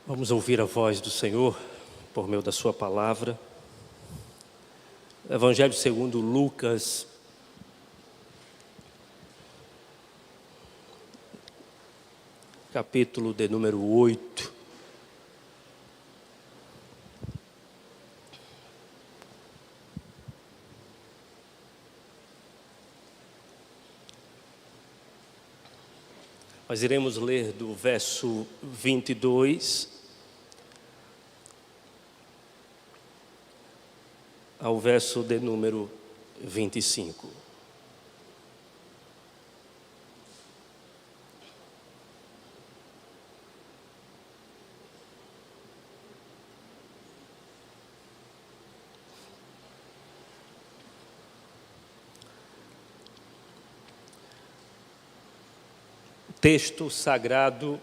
Vamos ouvir a voz do Senhor por meio da sua palavra. Evangelho segundo Lucas, capítulo de número 8. Nós iremos ler do verso 22 ao verso de número 25. O texto sagrado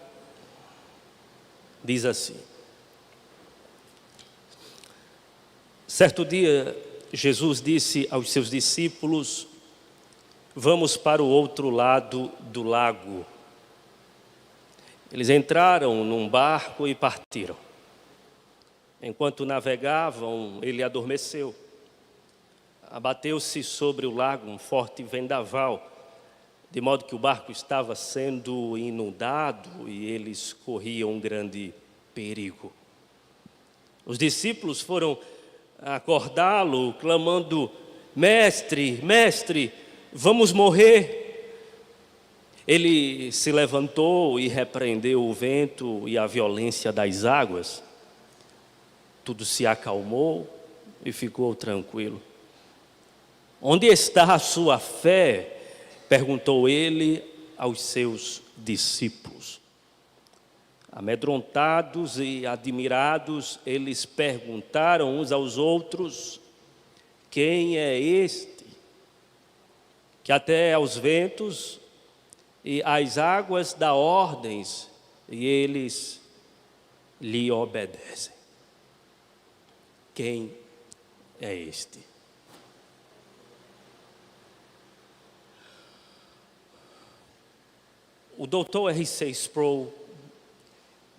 diz assim: certo dia, Jesus disse aos seus discípulos: vamos para o outro lado do lago. Eles entraram num barco e partiram. Enquanto navegavam, ele adormeceu. Abateu-se sobre o lago um forte vendaval, de modo que o barco estava sendo inundado e eles corriam um grande perigo. Os discípulos foram acordá-lo, clamando: mestre, mestre, vamos morrer. Ele se levantou e repreendeu o vento e a violência das águas. Tudo se acalmou e ficou tranquilo. Onde está a sua fé? Perguntou ele aos seus discípulos. Amedrontados e admirados, eles perguntaram uns aos outros: quem é este, que até aos ventos e às águas dá ordens, e eles lhe obedecem? Quem é este? O Dr. R.C. Sproul,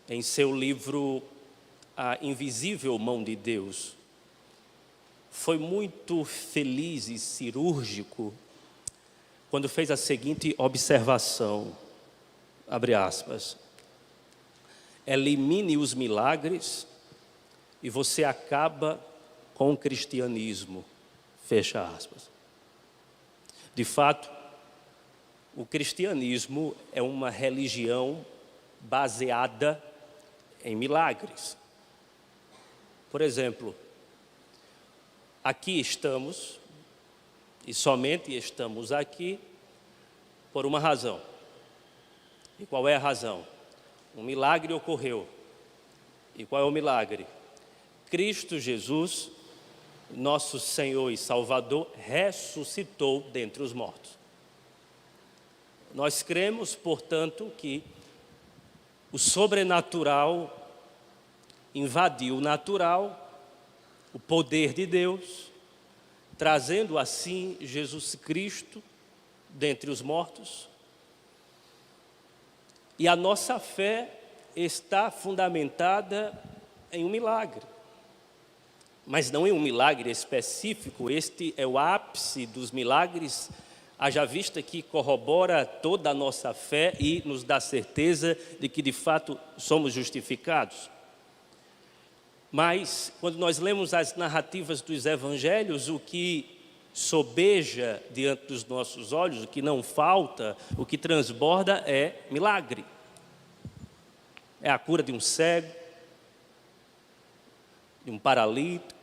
em seu livro A Invisível Mão de Deus, foi muito feliz e cirúrgico quando fez a seguinte observação, abre aspas: elimine os milagres e você acaba com o cristianismo, fecha aspas. De fato, o cristianismo é uma religião baseada em milagres. Por exemplo, aqui estamos, e somente estamos aqui por uma razão. E qual é a razão? Um milagre ocorreu. E qual é o milagre? Cristo Jesus, nosso Senhor e Salvador, ressuscitou dentre os mortos. Nós cremos, portanto, que o sobrenatural invadiu o natural, o poder de Deus, trazendo assim Jesus Cristo dentre os mortos. E a nossa fé está fundamentada em um milagre. Mas não em um milagre específico, este é o ápice dos milagres, haja vista que corrobora toda a nossa fé e nos dá certeza de que de fato somos justificados. Mas quando nós lemos as narrativas dos evangelhos, o que sobeja diante dos nossos olhos, o que não falta, o que transborda é milagre. É a cura de um cego, de um paralítico,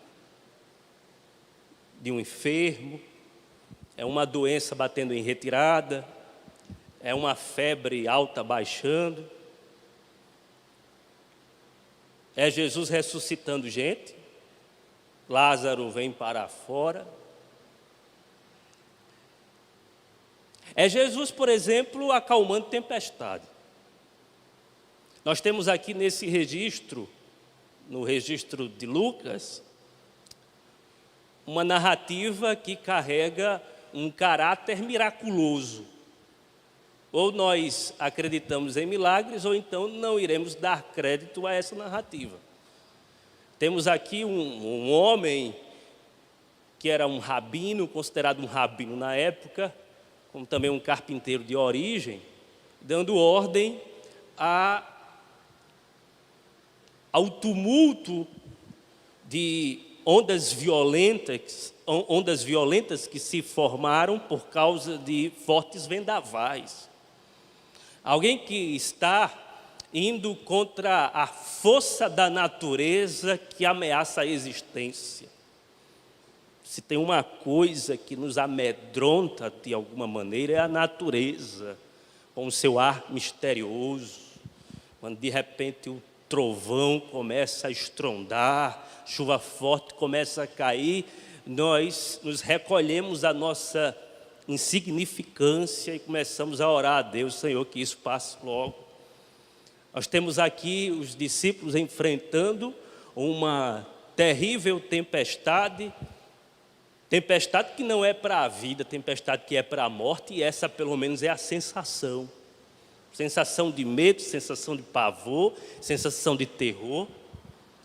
de um enfermo. É uma doença batendo em retirada, é uma febre alta baixando, é Jesus ressuscitando gente, Lázaro vem para fora. É Jesus, por exemplo, acalmando tempestade. Nós temos aqui nesse registro, no registro de Lucas, uma narrativa que carrega um caráter miraculoso. Ou nós acreditamos em milagres, ou então não iremos dar crédito a essa narrativa. Temos aqui um homem que era um rabino, considerado um rabino na época, como também um carpinteiro de origem, dando ordem ao tumulto de ondas violentas que se formaram por causa de fortes vendavais. Alguém que está indo contra a força da natureza que ameaça a existência. Se tem uma coisa que nos amedronta de alguma maneira é a natureza, com o seu ar misterioso, quando de repente o trovão começa a estrondar, chuva forte começa a cair, nós nos recolhemos à nossa insignificância e começamos a orar a Deus, Senhor, que isso passe logo. Nós temos aqui os discípulos enfrentando uma terrível tempestade que não é para a vida, tempestade que é para a morte, e essa pelo menos é a sensação de medo, sensação de pavor, sensação de terror.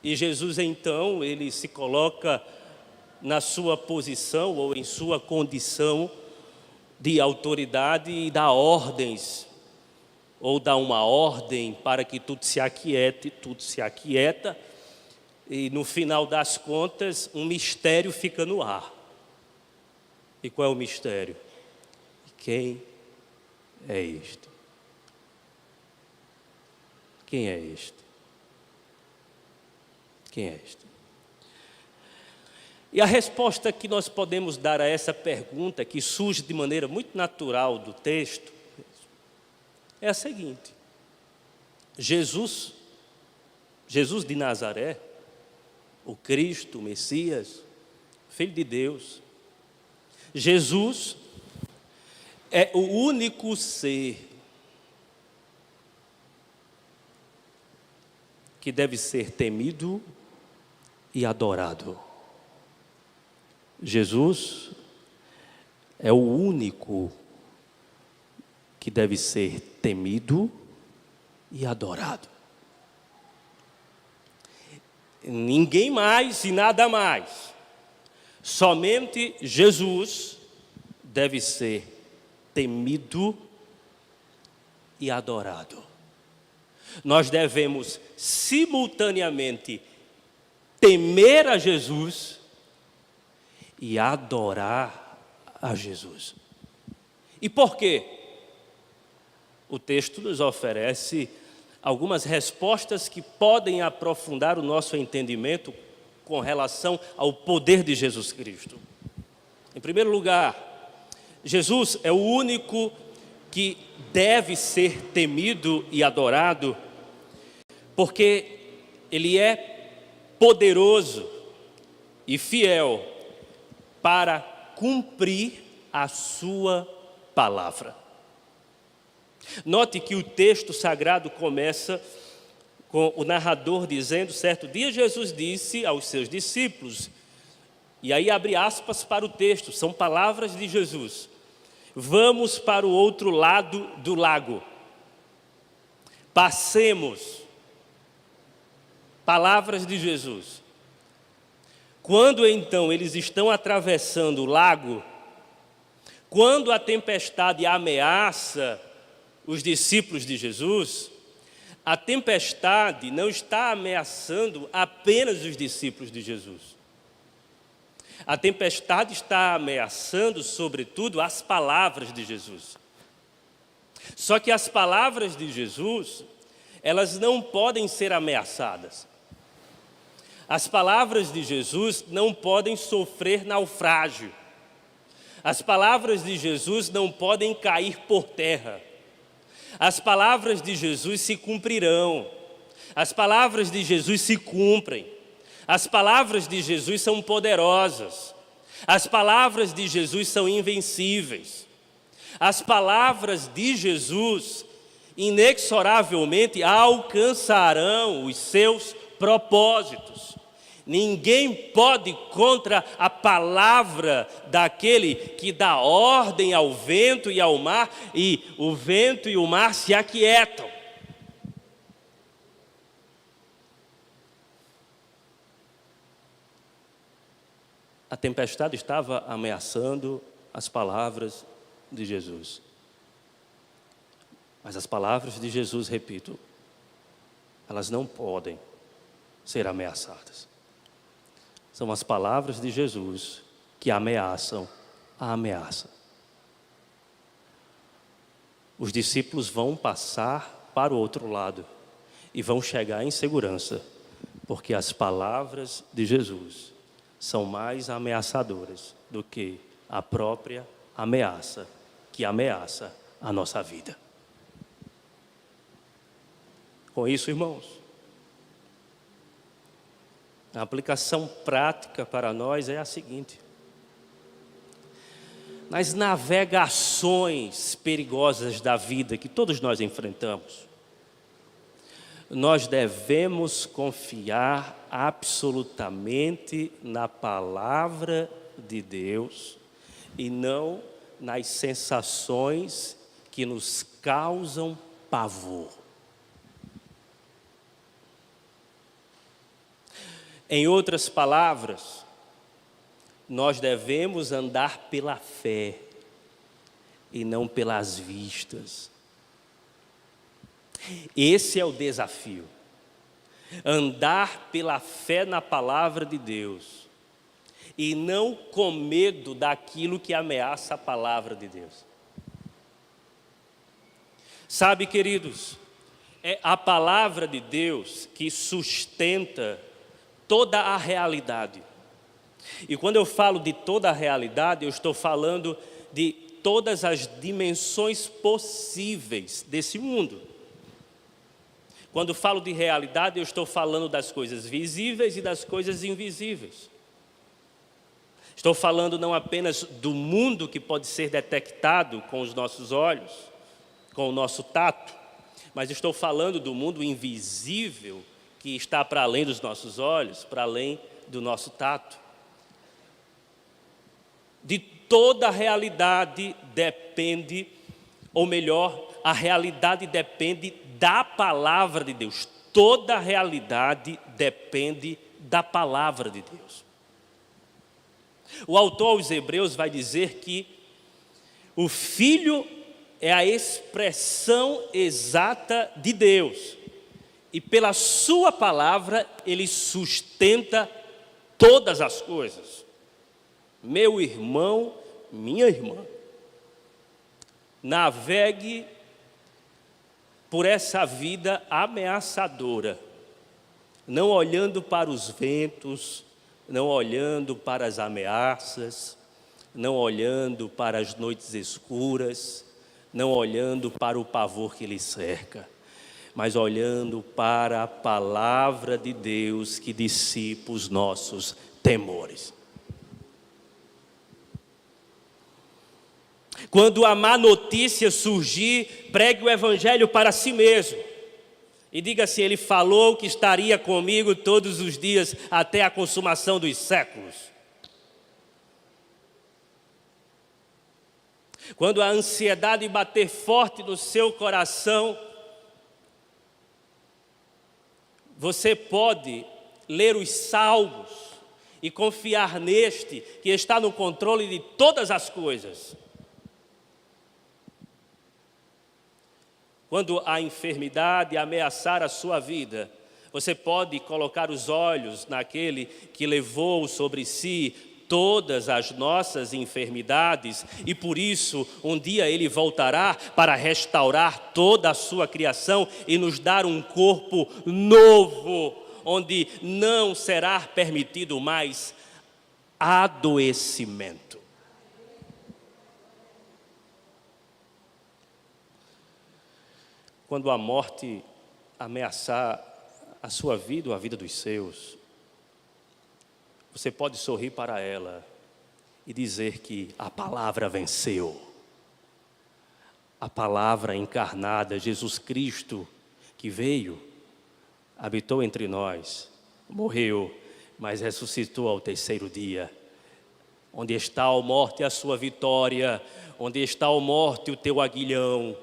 E Jesus então, ele se coloca na sua posição ou em sua condição de autoridade e dá ordens, ou dá uma ordem para que tudo se aquiete, tudo se aquieta, e no final das contas um mistério fica no ar. E qual é o mistério? Quem é este? Quem é este? Quem é este? E a resposta que nós podemos dar a essa pergunta, que surge de maneira muito natural do texto, é a seguinte: Jesus de Nazaré, o Cristo, o Messias, Filho de Deus, Jesus é o único ser que deve ser temido e adorado. Jesus é o único que deve ser temido e adorado. Ninguém mais e nada mais. Somente Jesus deve ser temido e adorado. Nós devemos simultaneamente temer a Jesus e adorar a Jesus. E por quê? O texto nos oferece algumas respostas que podem aprofundar o nosso entendimento com relação ao poder de Jesus Cristo. Em primeiro lugar, Jesus é o único que deve ser temido e adorado, porque Ele é poderoso e fiel para cumprir a sua palavra. Note que o texto sagrado começa com o narrador dizendo: certo dia Jesus disse aos seus discípulos, e aí abre aspas para o texto, são palavras de Jesus: vamos para o outro lado do lago, passemos. Palavras de Jesus. Quando então eles estão atravessando o lago, quando a tempestade ameaça os discípulos de Jesus, a tempestade não está ameaçando apenas os discípulos de Jesus. A tempestade está ameaçando, sobretudo, as palavras de Jesus. Só que as palavras de Jesus, elas não podem ser ameaçadas. As palavras de Jesus não podem sofrer naufrágio. As palavras de Jesus não podem cair por terra. As palavras de Jesus se cumprirão. As palavras de Jesus se cumprem. As palavras de Jesus são poderosas. As palavras de Jesus são invencíveis. As palavras de Jesus inexoravelmente alcançarão os seus propósitos. Ninguém pode contra a palavra daquele que dá ordem ao vento e ao mar, e o vento e o mar se aquietam. A tempestade estava ameaçando as palavras de Jesus. Mas as palavras de Jesus, repito, elas não podem ser ameaçadas. São as palavras de Jesus que ameaçam a ameaça. Os discípulos vão passar para o outro lado e vão chegar em segurança, porque as palavras de Jesus são mais ameaçadoras do que a própria ameaça que ameaça a nossa vida. Com isso, irmãos, a aplicação prática para nós é a seguinte: nas navegações perigosas da vida que todos nós enfrentamos, nós devemos confiar absolutamente na palavra de Deus e não nas sensações que nos causam pavor. Em outras palavras, nós devemos andar pela fé e não pelas vistas. Esse é o desafio. Andar pela fé na palavra de Deus e não com medo daquilo que ameaça a palavra de Deus. Sabe, queridos, é a palavra de Deus que sustenta toda a realidade. E quando eu falo de toda a realidade, eu estou falando de todas as dimensões possíveis desse mundo. Quando falo de realidade, eu estou falando das coisas visíveis e das coisas invisíveis. Estou falando não apenas do mundo que pode ser detectado com os nossos olhos, com o nosso tato, mas estou falando do mundo invisível que está para além dos nossos olhos, para além do nosso tato. De toda a realidade depende, ou melhor, a realidade depende da palavra de Deus. Toda a realidade depende da palavra de Deus. O autor aos Hebreus vai dizer que o Filho é a expressão exata de Deus. E pela sua palavra, ele sustenta todas as coisas. Meu irmão, minha irmã, navegue por essa vida ameaçadora, não olhando para os ventos, não olhando para as ameaças, não olhando para as noites escuras, não olhando para o pavor que lhe cerca, mas olhando para a palavra de Deus que dissipa os nossos temores. Quando a má notícia surgir, pregue o evangelho para si mesmo. E diga assim: ele falou que estaria comigo todos os dias até a consumação dos séculos. Quando a ansiedade bater forte no seu coração, você pode ler os salmos e confiar neste que está no controle de todas as coisas. Quando a enfermidade ameaçar a sua vida, você pode colocar os olhos naquele que levou sobre si todas as nossas enfermidades e por isso um dia ele voltará para restaurar toda a sua criação e nos dar um corpo novo, onde não será permitido mais adoecimento. Quando a morte ameaçar a sua vida ou a vida dos seus, você pode sorrir para ela e dizer que a palavra venceu. A palavra encarnada, Jesus Cristo, que veio, habitou entre nós, morreu, mas ressuscitou ao terceiro dia. Onde está, ó morte, a sua vitória? Onde está, ó morte, o teu aguilhão?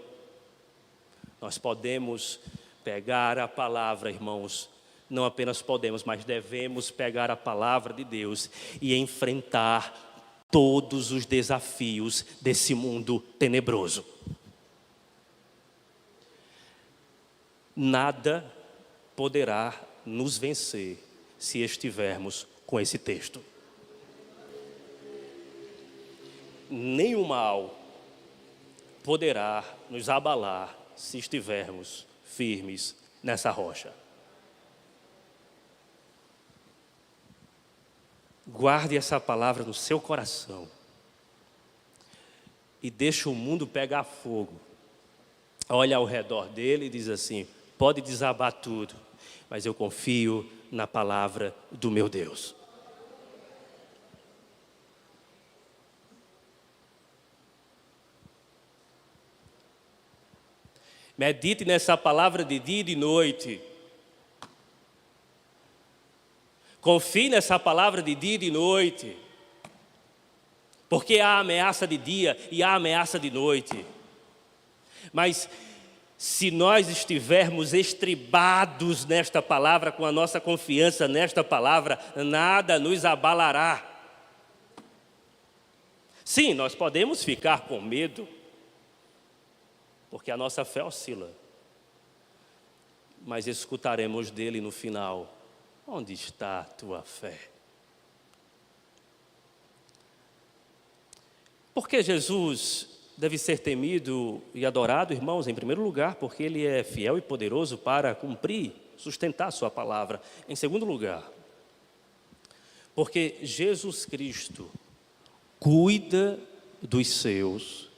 Nós podemos pegar a palavra, irmãos, não apenas podemos, mas devemos pegar a palavra de Deus e enfrentar todos os desafios desse mundo tenebroso. Nada poderá nos vencer se estivermos com esse texto. Nem o mal poderá nos abalar se estivermos firmes nessa rocha. Guarde essa palavra no seu coração e deixe o mundo pegar fogo. Olha ao redor dele e diz assim: pode desabar tudo, mas eu confio na palavra do meu Deus. Medite nessa palavra de dia e de noite. Confie nessa palavra de dia e de noite. Porque há ameaça de dia e há ameaça de noite. Mas se nós estivermos estribados nesta palavra, com a nossa confiança nesta palavra, nada nos abalará. Sim, nós podemos ficar com medo, porque a nossa fé oscila. Mas escutaremos dele no final: onde está a tua fé? Porque Jesus deve ser temido e adorado, irmãos, em primeiro lugar, porque ele é fiel e poderoso para cumprir, sustentar a sua palavra. Em segundo lugar, porque Jesus Cristo cuida dos seus,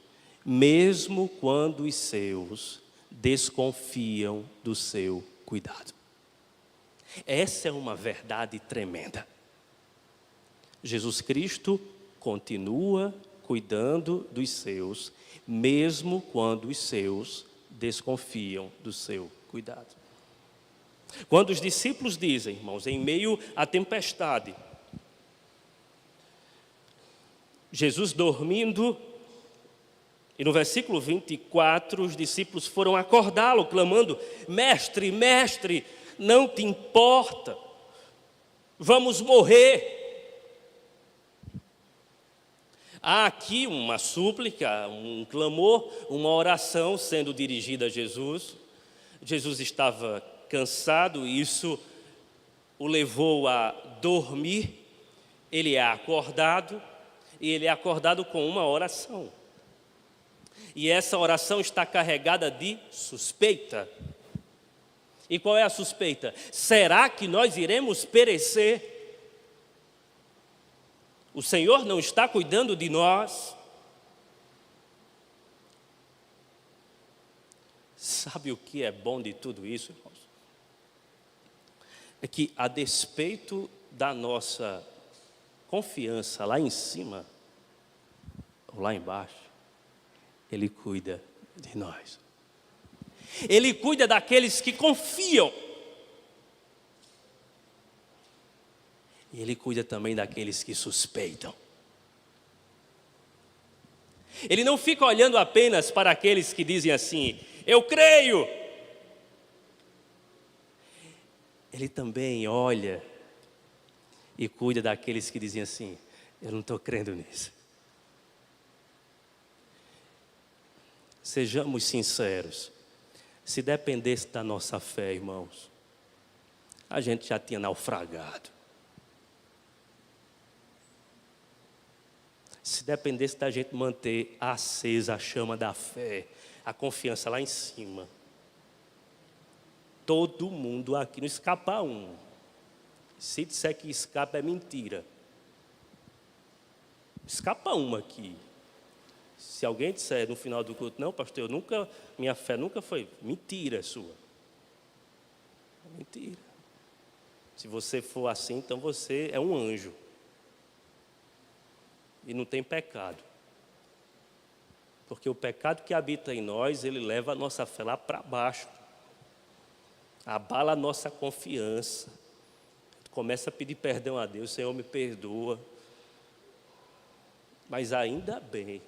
mesmo quando os seus desconfiam do seu cuidado. Essa é uma verdade tremenda. Jesus Cristo continua cuidando dos seus, mesmo quando os seus desconfiam do seu cuidado. Quando os discípulos dizem, irmãos, em meio à tempestade, Jesus dormindo, e no versículo 24, os discípulos foram acordá-lo, clamando: mestre, mestre, não te importa, vamos morrer. Há aqui uma súplica, um clamor, uma oração sendo dirigida a Jesus. Jesus estava cansado e isso o levou a dormir. Ele é acordado e ele é acordado com uma oração. E essa oração está carregada de suspeita. E qual é a suspeita? Será que nós iremos perecer? O Senhor não está cuidando de nós? Sabe o que é bom de tudo isso, irmãos? É que, a despeito da nossa confiança lá em cima, ou lá embaixo, Ele cuida de nós. Ele cuida daqueles que confiam. E Ele cuida também daqueles que suspeitam. Ele não fica olhando apenas para aqueles que dizem assim: eu creio. Ele também olha e cuida daqueles que dizem assim: eu não estou crendo nisso. Sejamos sinceros. Se dependesse da nossa fé, irmãos, a gente já tinha naufragado. Se dependesse da gente manter acesa a chama da fé, a confiança lá em cima, todo mundo aqui, não escapa um. Se disser que escapa é mentira. Escapa uma aqui. Se alguém disser no final do culto: não, pastor, minha fé nunca foi. Mentira sua. Mentira. Se você for assim, então você é um anjo. E não tem pecado. Porque o pecado que habita em nós, ele leva a nossa fé lá para baixo. Abala a nossa confiança. começa a pedir perdão a Deus, Senhor, me perdoa. Mas ainda bem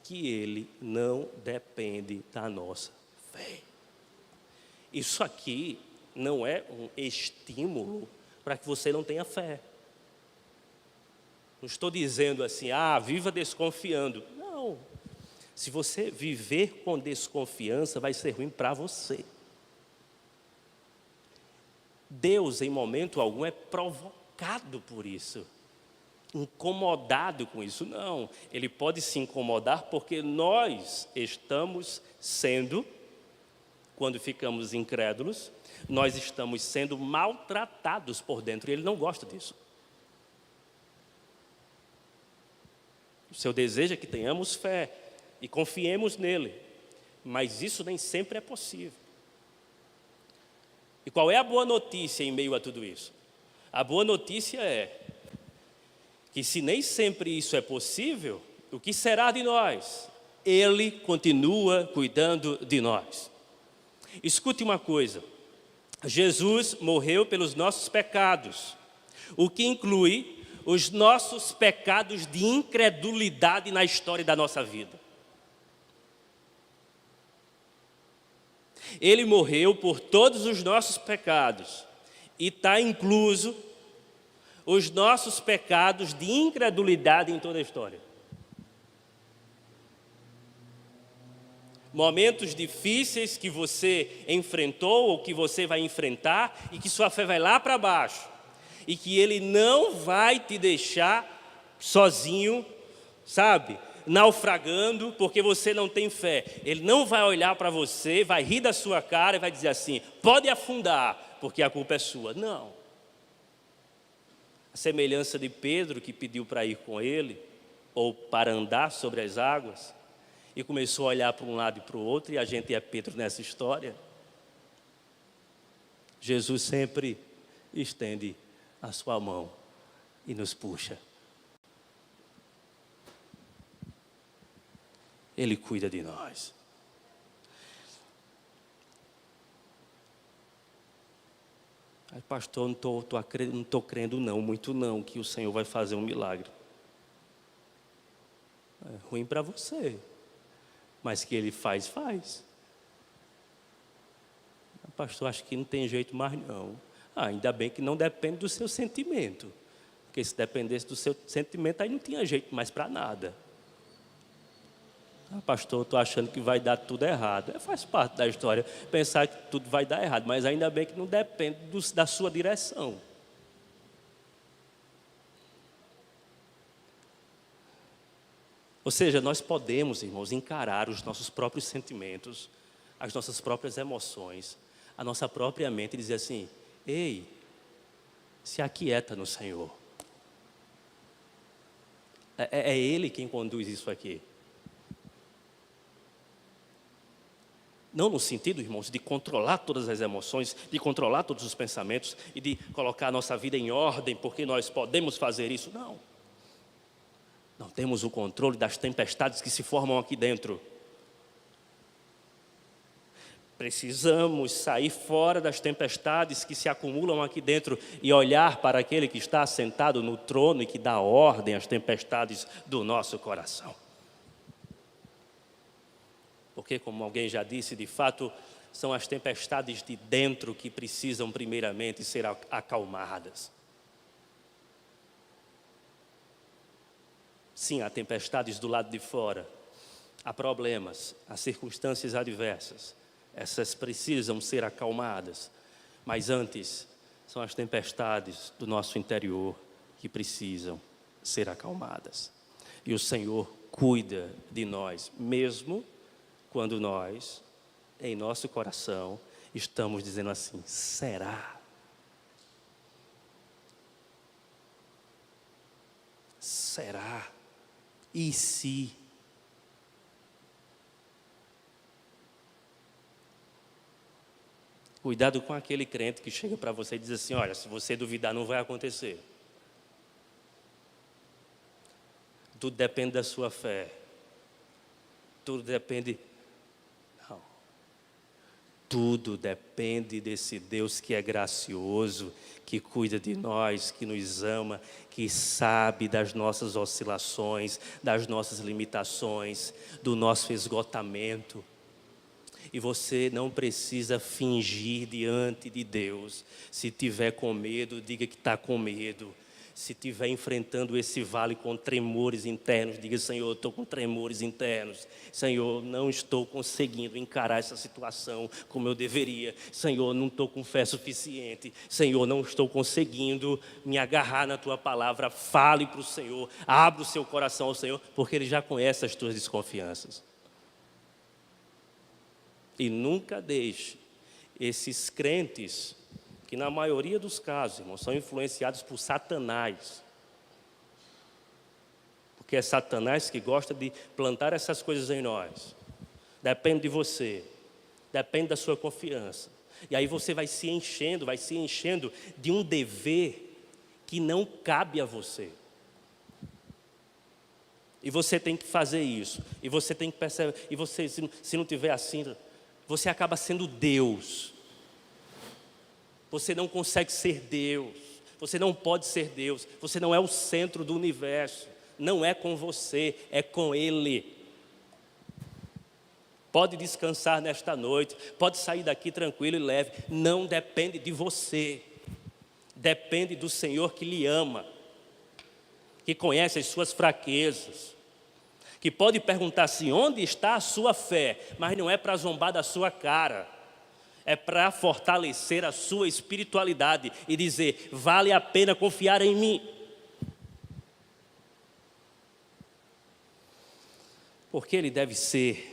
que Ele não depende da nossa fé. Isso aqui não é um estímulo para que você não tenha fé. Não estou dizendo assim, viva desconfiando. Não. Se você viver com desconfiança, vai ser ruim para você. Deus, em momento algum, é provocado por isso. Incomodado com isso. Não. Ele pode se incomodar porque nós estamos sendo, quando ficamos incrédulos, nós estamos sendo maltratados por dentro. E Ele não gosta disso. O seu desejo é que tenhamos fé e confiemos nele, mas isso nem sempre é possível. E qual é a boa notícia em meio a tudo isso? A boa notícia é que se nem sempre isso é possível, o que será de nós? Ele continua cuidando de nós. Escute uma coisa, Jesus morreu pelos nossos pecados, o que inclui os nossos pecados de incredulidade na história da nossa vida. Ele morreu por todos os nossos pecados e está incluso os nossos pecados de incredulidade em toda a história. Momentos difíceis que você enfrentou ou que você vai enfrentar e que sua fé vai lá para baixo. E que Ele não vai te deixar sozinho, sabe, naufragando, porque você não tem fé. Ele não vai olhar para você, vai rir da sua cara e vai dizer assim, pode afundar, porque a culpa é sua. Não. A semelhança de Pedro, que pediu para ir com ele, ou para andar sobre as águas, e começou a olhar para um lado e para o outro, e a gente é Pedro nessa história. Jesus sempre estende a sua mão e nos puxa. Ele cuida de nós. Aí, pastor, não estou crendo muito não, que o Senhor vai fazer um milagre. É ruim para você, mas que Ele faz. Pastor, acho que não tem jeito mais não. Ainda bem que não depende do seu sentimento. Porque se dependesse do seu sentimento, aí não tinha jeito mais para nada. Pastor, estou achando que vai dar tudo errado. Faz parte da história pensar que tudo vai dar errado, mas ainda bem que não depende da sua direção. Ou seja, nós podemos, irmãos, encarar os nossos próprios sentimentos, as nossas próprias emoções, a nossa própria mente e dizer assim, ei, se aquieta no Senhor. É Ele quem conduz isso aqui. Não no sentido, irmãos, de controlar todas as emoções, de controlar todos os pensamentos e de colocar a nossa vida em ordem, porque nós podemos fazer isso. Não. Não temos o controle das tempestades que se formam aqui dentro. Precisamos sair fora das tempestades que se acumulam aqui dentro e olhar para aquele que está sentado no trono e que dá ordem às tempestades do nosso coração. Porque, como alguém já disse, de fato, são as tempestades de dentro que precisam primeiramente ser acalmadas. Sim, há tempestades do lado de fora, há problemas, há circunstâncias adversas. Essas precisam ser acalmadas, mas antes são as tempestades do nosso interior que precisam ser acalmadas. E o Senhor cuida de nós, mesmo quando nós, em nosso coração, estamos dizendo assim, será? Será? E se? Cuidado com aquele crente que chega para você e diz assim, olha, se você duvidar não vai acontecer. Tudo depende da sua fé. Tudo depende... Não. tudo depende desse Deus que é gracioso, que cuida de nós, que nos ama, que sabe das nossas oscilações, das nossas limitações, do nosso esgotamento. E você não precisa fingir diante de Deus. Se tiver com medo, diga que está com medo. Se estiver enfrentando esse vale com tremores internos, diga: Senhor, estou com tremores internos. Senhor, não estou conseguindo encarar essa situação como eu deveria. Senhor, não estou com fé suficiente. Senhor, não estou conseguindo me agarrar na Tua palavra. Fale para o Senhor, abra o seu coração ao Senhor, porque Ele já conhece as tuas desconfianças. E nunca deixe esses crentes, que na maioria dos casos, irmãos, são influenciados por Satanás. Porque é Satanás que gosta de plantar essas coisas em nós. Depende de você, depende da sua confiança. E aí você vai se enchendo de um dever que não cabe a você. E você tem que fazer isso. E você tem que perceber. E você, se não tiver assim, você acaba sendo Deus. Você não consegue ser Deus. Você não pode ser Deus. Você não é o centro do universo. Não é com você, é com Ele. Pode descansar nesta noite. Pode sair daqui tranquilo e leve. Não depende de você. Depende do Senhor que lhe ama, que conhece as suas fraquezas, que pode perguntar assim: onde está a sua fé? Mas não é para zombar da sua cara, é para fortalecer a sua espiritualidade e dizer: vale a pena confiar em mim. Porque Ele deve ser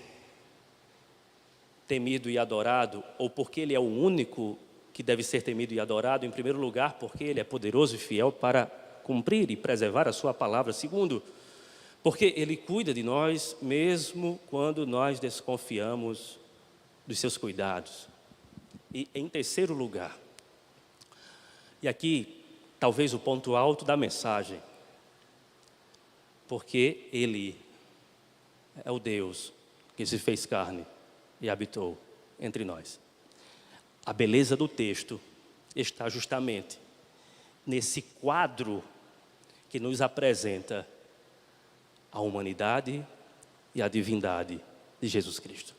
temido e adorado, ou porque Ele é o único que deve ser temido e adorado? Em primeiro lugar, porque Ele é poderoso e fiel para cumprir e preservar a sua palavra. Segundo, porque Ele cuida de nós mesmo quando nós desconfiamos dos seus cuidados. E em terceiro lugar, e aqui talvez o ponto alto da mensagem, porque Ele é o Deus que se fez carne e habitou entre nós. A beleza do texto está justamente nesse quadro que nos apresenta a humanidade e a divindade de Jesus Cristo.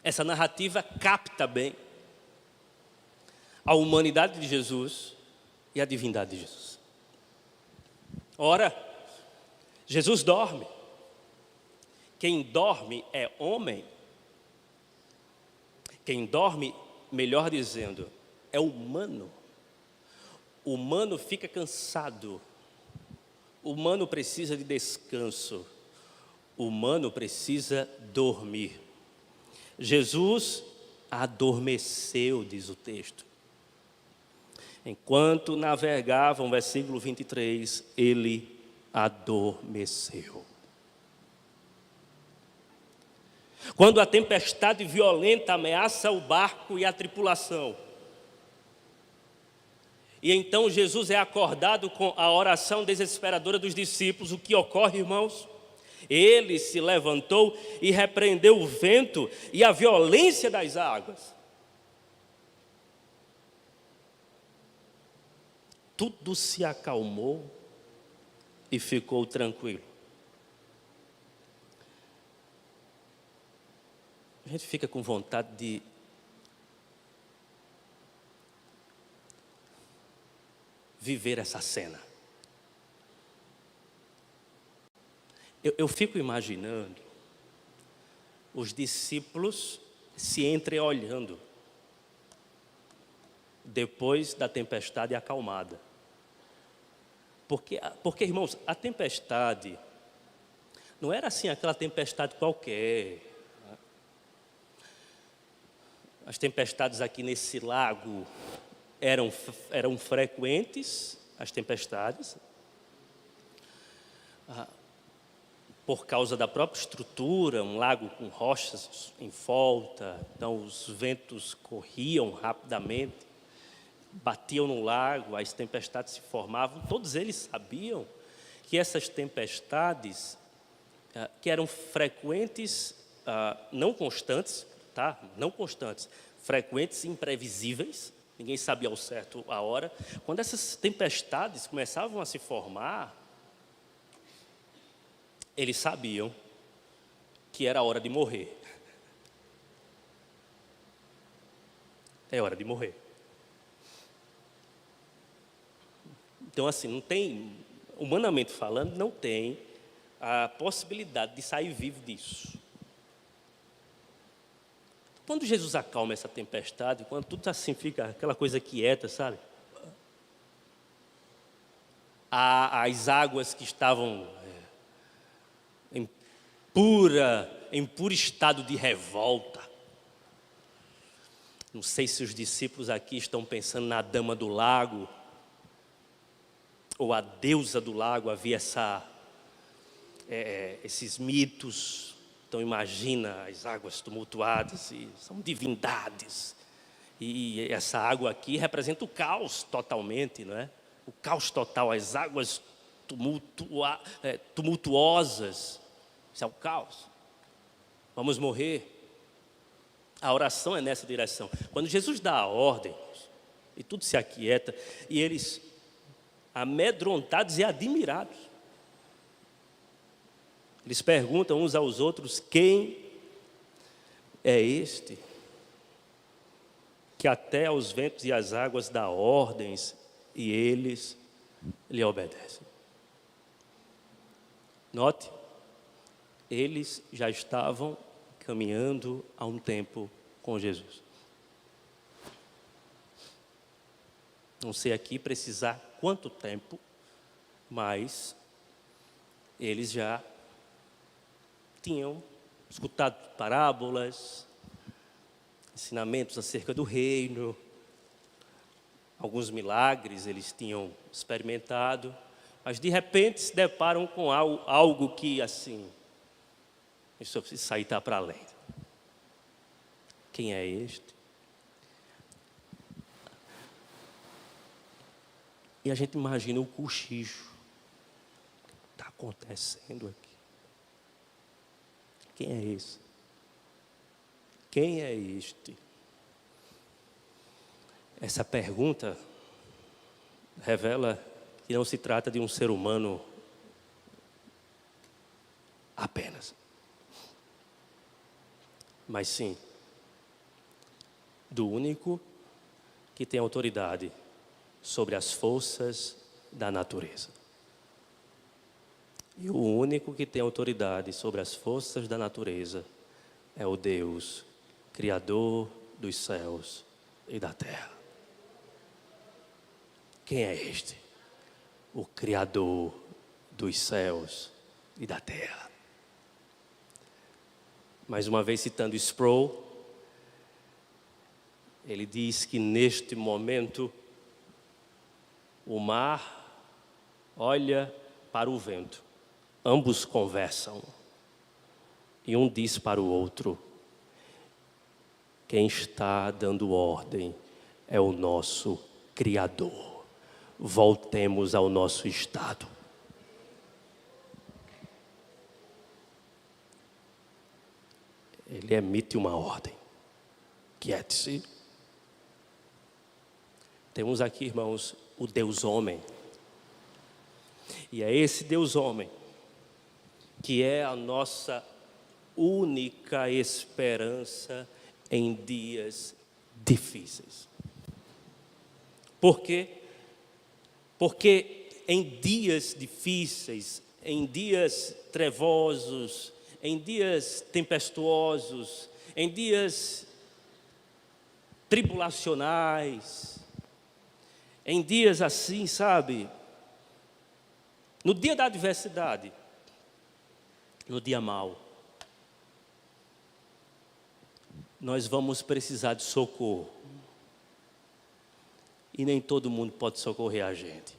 Essa narrativa capta bem a humanidade de Jesus e a divindade de Jesus. Ora, Jesus dorme. Quem dorme é homem. Quem dorme, melhor dizendo, é humano. O humano fica cansado. O humano precisa de descanso. O humano precisa dormir. Jesus adormeceu, diz o texto. Enquanto navegavam, versículo 23, ele adormeceu. Quando a tempestade violenta ameaça o barco e a tripulação, e então Jesus é acordado com a oração desesperadora dos discípulos, o que ocorre, irmãos? Ele se levantou e repreendeu o vento e a violência das águas. Tudo se acalmou e ficou tranquilo. A gente fica com vontade de viver essa cena. Eu fico imaginando os discípulos se entreolhando depois da tempestade acalmada. Porque, irmãos, a tempestade não era assim aquela tempestade qualquer. As tempestades aqui nesse lago eram frequentes, as tempestades, por causa da própria estrutura, um lago com rochas em volta, então os ventos corriam rapidamente, batiam no lago, as tempestades se formavam. Todos eles sabiam que essas tempestades que eram frequentes, não constantes, tá? Não constantes, frequentes e imprevisíveis. Ninguém sabia ao certo a hora. Quando essas tempestades começavam a se formar, eles sabiam que era hora de morrer. É hora de morrer. Então, assim, não tem, humanamente falando, não tem a possibilidade de sair vivo disso. Quando Jesus acalma essa tempestade, quando tudo assim fica aquela coisa quieta, sabe? As águas que estavam em puro estado de revolta. Não sei se os discípulos aqui estão pensando na dama do lago, ou a deusa do lago. Havia esses mitos. Então imagina as águas tumultuadas, e são divindades. E essa água aqui representa o caos totalmente, não é? O caos total, as águas tumultuosas. Isso é o caos. Vamos morrer. A oração é nessa direção. Quando Jesus dá a ordem, e tudo se aquieta, e eles, amedrontados e admirados, eles perguntam uns aos outros: quem é este que até aos ventos e às águas dá ordens e eles lhe obedecem? Note, eles já estavam caminhando há um tempo com Jesus. Não sei aqui precisar quanto tempo, mas eles já tinham escutado parábolas, ensinamentos acerca do reino, alguns milagres eles tinham experimentado, mas de repente se deparam com algo que assim, isso precisa sair para além. Quem é este? E a gente imagina o cochicho. O que está acontecendo aqui? Quem é esse? Quem é este? Essa pergunta revela que não se trata de um ser humano apenas, mas sim do único que tem autoridade sobre as forças da natureza. E o único que tem autoridade sobre as forças da natureza é o Deus, Criador dos céus e da terra. Quem é este? O Criador dos céus e da terra. Mais uma vez citando Sproul, ele diz que neste momento o mar olha para o vento. Ambos conversam e um diz para o outro: quem está dando ordem é o nosso Criador. Voltemos ao nosso estado. Ele emite uma ordem: quiete-se. Temos aqui, irmãos, o Deus homem. E é esse Deus homem que é a nossa única esperança em dias difíceis. Por quê? Porque em dias difíceis, em dias trevosos, em dias tempestuosos, em dias tribulacionais, em dias assim, sabe, no dia da adversidade, no dia mau, nós vamos precisar de socorro. E nem todo mundo pode socorrer a gente.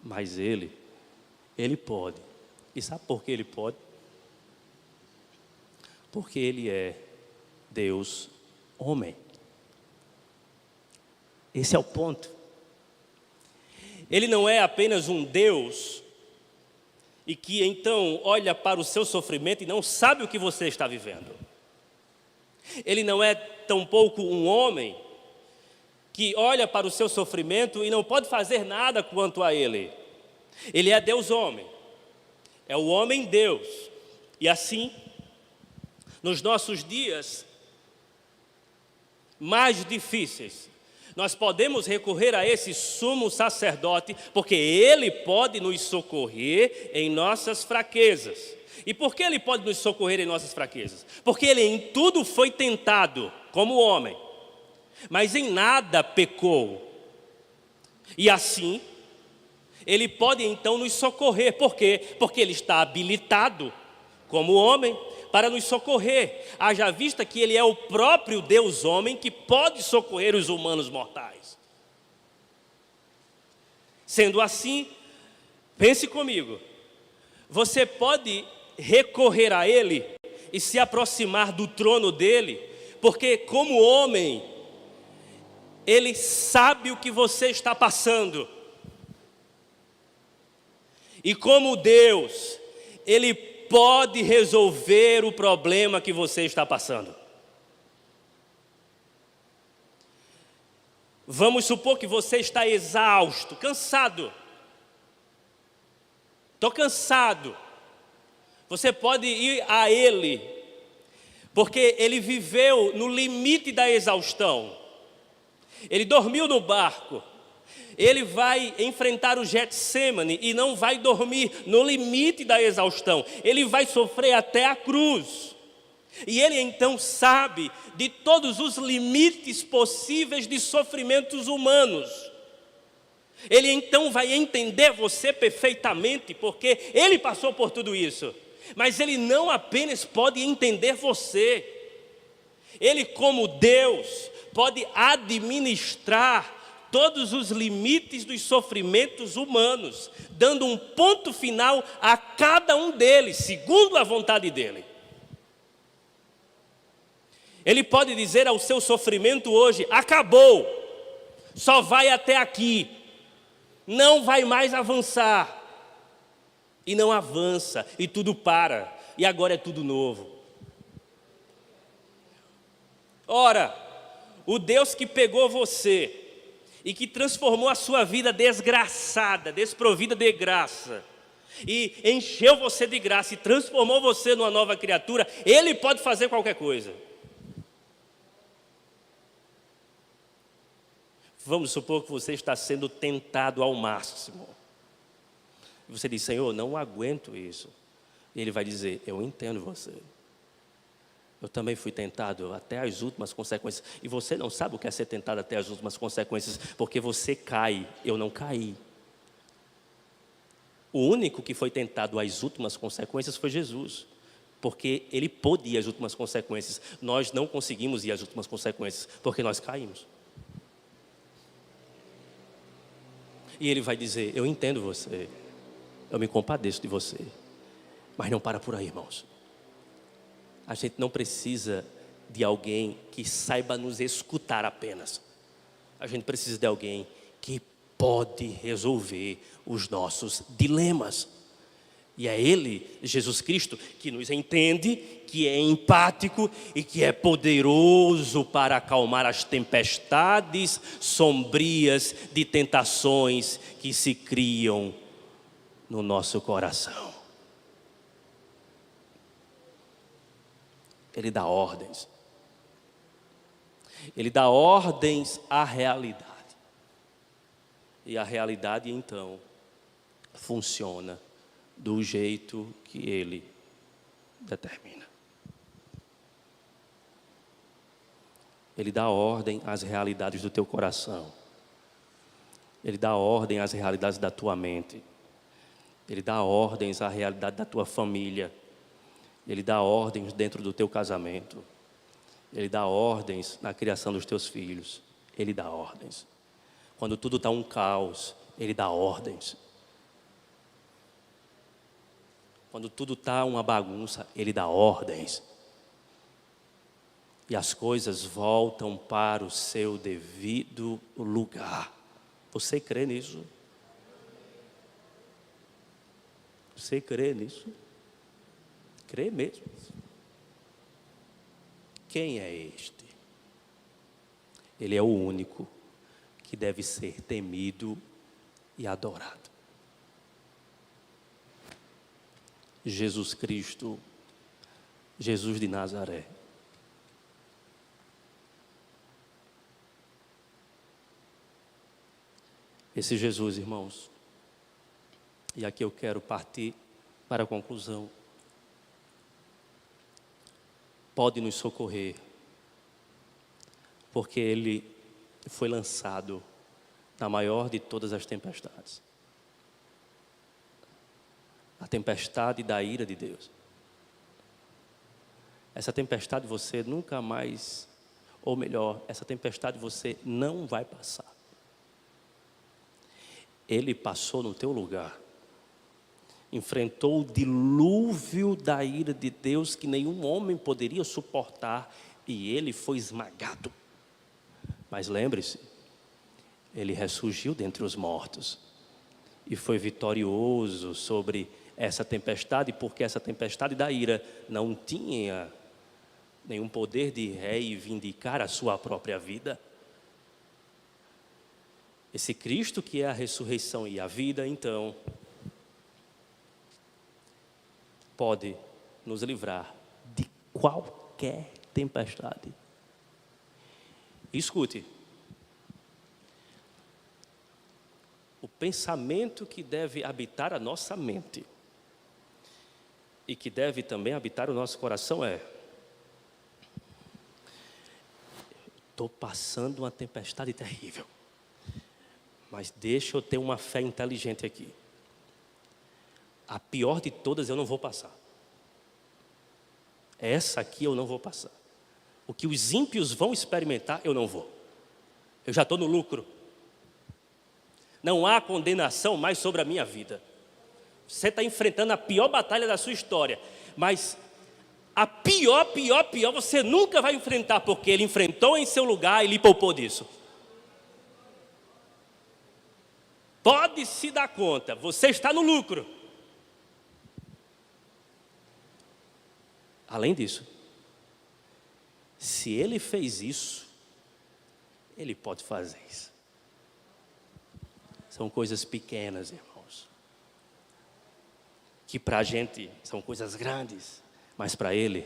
Mas Ele pode. E sabe por que Ele pode? Porque Ele é Deus homem. Esse é o ponto. Ele não é apenas um Deus e que então olha para o seu sofrimento e não sabe o que você está vivendo. Ele não é tampouco um homem que olha para o seu sofrimento e não pode fazer nada quanto a ele. Ele é Deus-homem, é o homem-Deus. E assim, nos nossos dias mais difíceis, nós podemos recorrer a esse sumo sacerdote, porque ele pode nos socorrer em nossas fraquezas. E por que ele pode nos socorrer em nossas fraquezas? Porque ele em tudo foi tentado como homem, mas em nada pecou. E assim, ele pode então nos socorrer. Por quê? Porque ele está habilitado como homem para nos socorrer, haja vista que ele é o próprio Deus homem que pode socorrer os humanos mortais. Sendo assim, pense comigo, você pode recorrer a ele e se aproximar do trono dele, porque como homem, ele sabe o que você está passando. E como Deus, ele pode resolver o problema que você está passando. Vamos supor que você está exausto, cansado. Estou cansado. Você pode ir a ele, porque ele viveu no limite da exaustão. Ele dormiu no barco. Ele vai enfrentar o Getsêmani e não vai dormir no limite da exaustão. Ele vai sofrer até a cruz. E ele então sabe de todos os limites possíveis de sofrimentos humanos. Ele então vai entender você perfeitamente, porque ele passou por tudo isso. Mas ele não apenas pode entender você. Ele, como Deus, pode administrar todos os limites dos sofrimentos humanos, dando um ponto final a cada um deles, segundo a vontade dele. Ele pode dizer ao seu sofrimento hoje: acabou, só vai até aqui, não vai mais avançar. E não avança, e tudo para, e agora é tudo novo. Ora, o Deus que pegou você e que transformou a sua vida desgraçada, desprovida de graça, e encheu você de graça e transformou você numa nova criatura, ele pode fazer qualquer coisa. Vamos supor que você está sendo tentado ao máximo. E você diz: Senhor, não aguento isso. E ele vai dizer: eu entendo você. Eu também fui tentado até as últimas consequências. E você não sabe o que é ser tentado até as últimas consequências, porque você cai, eu não caí. O único que foi tentado às últimas consequências foi Jesus, porque ele pôde ir às últimas consequências. Nós não conseguimos ir às últimas consequências, porque nós caímos. E ele vai dizer: eu entendo você, eu me compadeço de você. Mas não para por aí, irmãos. A gente não precisa de alguém que saiba nos escutar apenas. A gente precisa de alguém que pode resolver os nossos dilemas. E é Ele, Jesus Cristo, que nos entende, que é empático e que é poderoso para acalmar as tempestades sombrias de tentações que se criam no nosso coração. Ele dá ordens. Ele dá ordens à realidade. E a realidade, então, funciona do jeito que Ele determina. Ele dá ordem às realidades do teu coração. Ele dá ordem às realidades da tua mente. Ele dá ordens à realidade da tua família. Ele dá ordens dentro do teu casamento. Ele dá ordens na criação dos teus filhos. Ele dá ordens. Quando tudo está um caos, Ele dá ordens. Quando tudo está uma bagunça, Ele dá ordens. E as coisas voltam para o seu devido lugar. Você crê nisso? Você crê nisso? Crê mesmo? Quem é este? Ele é o único que deve ser temido e adorado. Jesus Cristo, Jesus de Nazaré. Esse Jesus, irmãos, e aqui eu quero partir para a conclusão, pode nos socorrer, porque Ele foi lançado na maior de todas as tempestades, a tempestade da ira de Deus. Essa tempestade você nunca mais, ou melhor, essa tempestade você não vai passar. Ele passou no teu lugar, enfrentou o dilúvio da ira de Deus que nenhum homem poderia suportar, e ele foi esmagado. Mas lembre-se, ele ressurgiu dentre os mortos e foi vitorioso sobre essa tempestade, porque essa tempestade da ira não tinha nenhum poder de reivindicar a sua própria vida. Esse Cristo que é a ressurreição e a vida, então, pode nos livrar de qualquer tempestade. Escute, o pensamento que deve habitar a nossa mente e que deve também habitar o nosso coração é: estou passando uma tempestade terrível, mas deixa eu ter uma fé inteligente aqui. A pior de todas eu não vou passar. Essa aqui eu não vou passar. O que os ímpios vão experimentar, eu não vou. Eu já estou no lucro. Não há condenação mais sobre a minha vida. Você está enfrentando a pior batalha da sua história, mas a pior você nunca vai enfrentar, porque Ele enfrentou em seu lugar e lhe poupou disso. Pode se dar conta, você está no lucro. Além disso, se Ele fez isso, Ele pode fazer isso. São coisas pequenas, irmãos, que para a gente são coisas grandes, mas para Ele,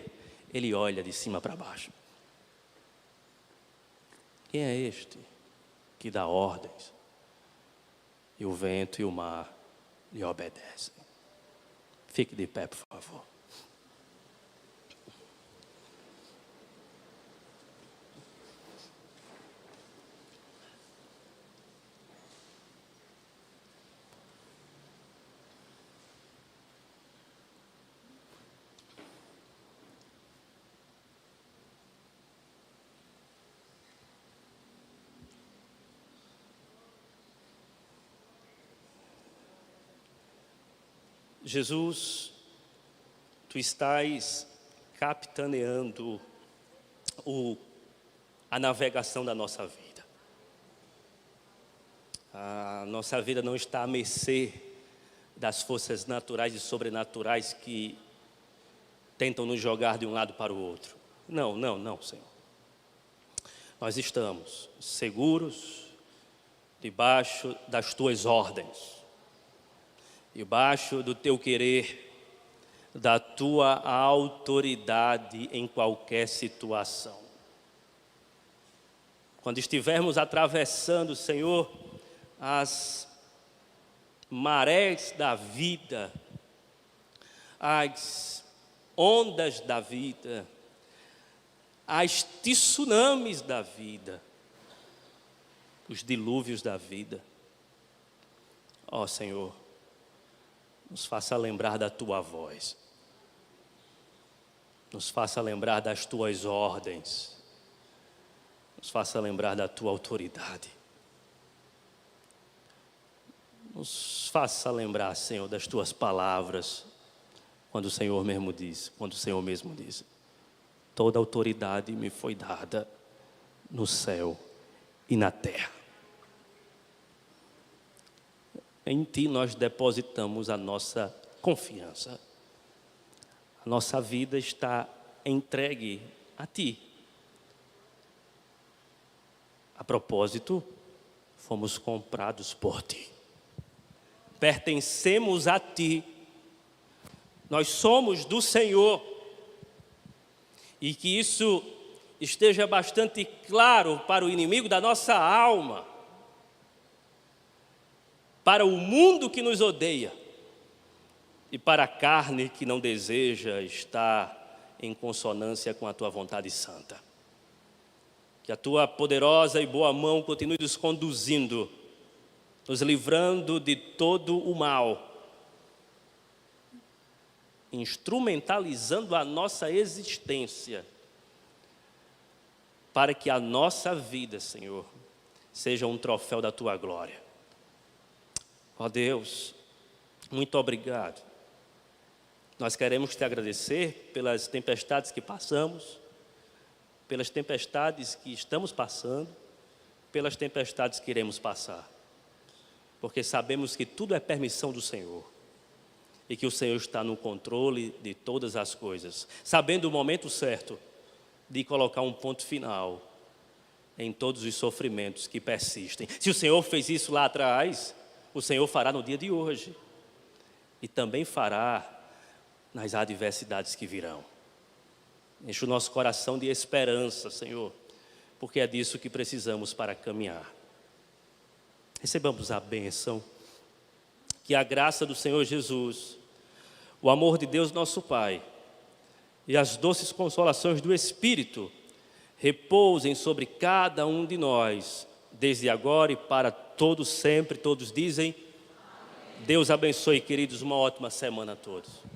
Ele olha de cima para baixo. Quem é este que dá ordens e o vento e o mar lhe obedecem? Fique de pé, por favor. Jesus, tu estás capitaneando a navegação da nossa vida. A nossa vida não está à mercê das forças naturais e sobrenaturais que tentam nos jogar de um lado para o outro. Não, Senhor. Nós estamos seguros debaixo das tuas ordens, debaixo do teu querer, da tua autoridade em qualquer situação. Quando estivermos atravessando, Senhor, as marés da vida, as ondas da vida, as tsunamis da vida, os dilúvios da vida, ó Senhor, nos faça lembrar da tua voz, nos faça lembrar das tuas ordens, nos faça lembrar da tua autoridade, nos faça lembrar, Senhor, das tuas palavras, quando o Senhor mesmo diz, toda autoridade me foi dada no céu e na terra. Em Ti nós depositamos a nossa confiança. A nossa vida está entregue a Ti. A propósito, fomos comprados por Ti. Pertencemos a Ti. Nós somos do Senhor. E que isso esteja bastante claro para o inimigo da nossa alma, para o mundo que nos odeia e para a carne que não deseja estar em consonância com a Tua vontade santa. Que a Tua poderosa e boa mão continue nos conduzindo, nos livrando de todo o mal, instrumentalizando a nossa existência, para que a nossa vida, Senhor, seja um troféu da Tua glória. Ó Deus, muito obrigado. Nós queremos Te agradecer pelas tempestades que passamos, pelas tempestades que estamos passando, pelas tempestades que iremos passar, porque sabemos que tudo é permissão do Senhor e que o Senhor está no controle de todas as coisas, sabendo o momento certo de colocar um ponto final em todos os sofrimentos que persistem. Se o Senhor fez isso lá atrás, o Senhor fará no dia de hoje e também fará nas adversidades que virão. Enche o nosso coração de esperança, Senhor, porque é disso que precisamos para caminhar. Recebamos a bênção, que a graça do Senhor Jesus, o amor de Deus nosso Pai e as doces consolações do Espírito repousem sobre cada um de nós, desde agora e para todos sempre. Todos dizem: Deus abençoe, queridos, uma ótima semana a todos.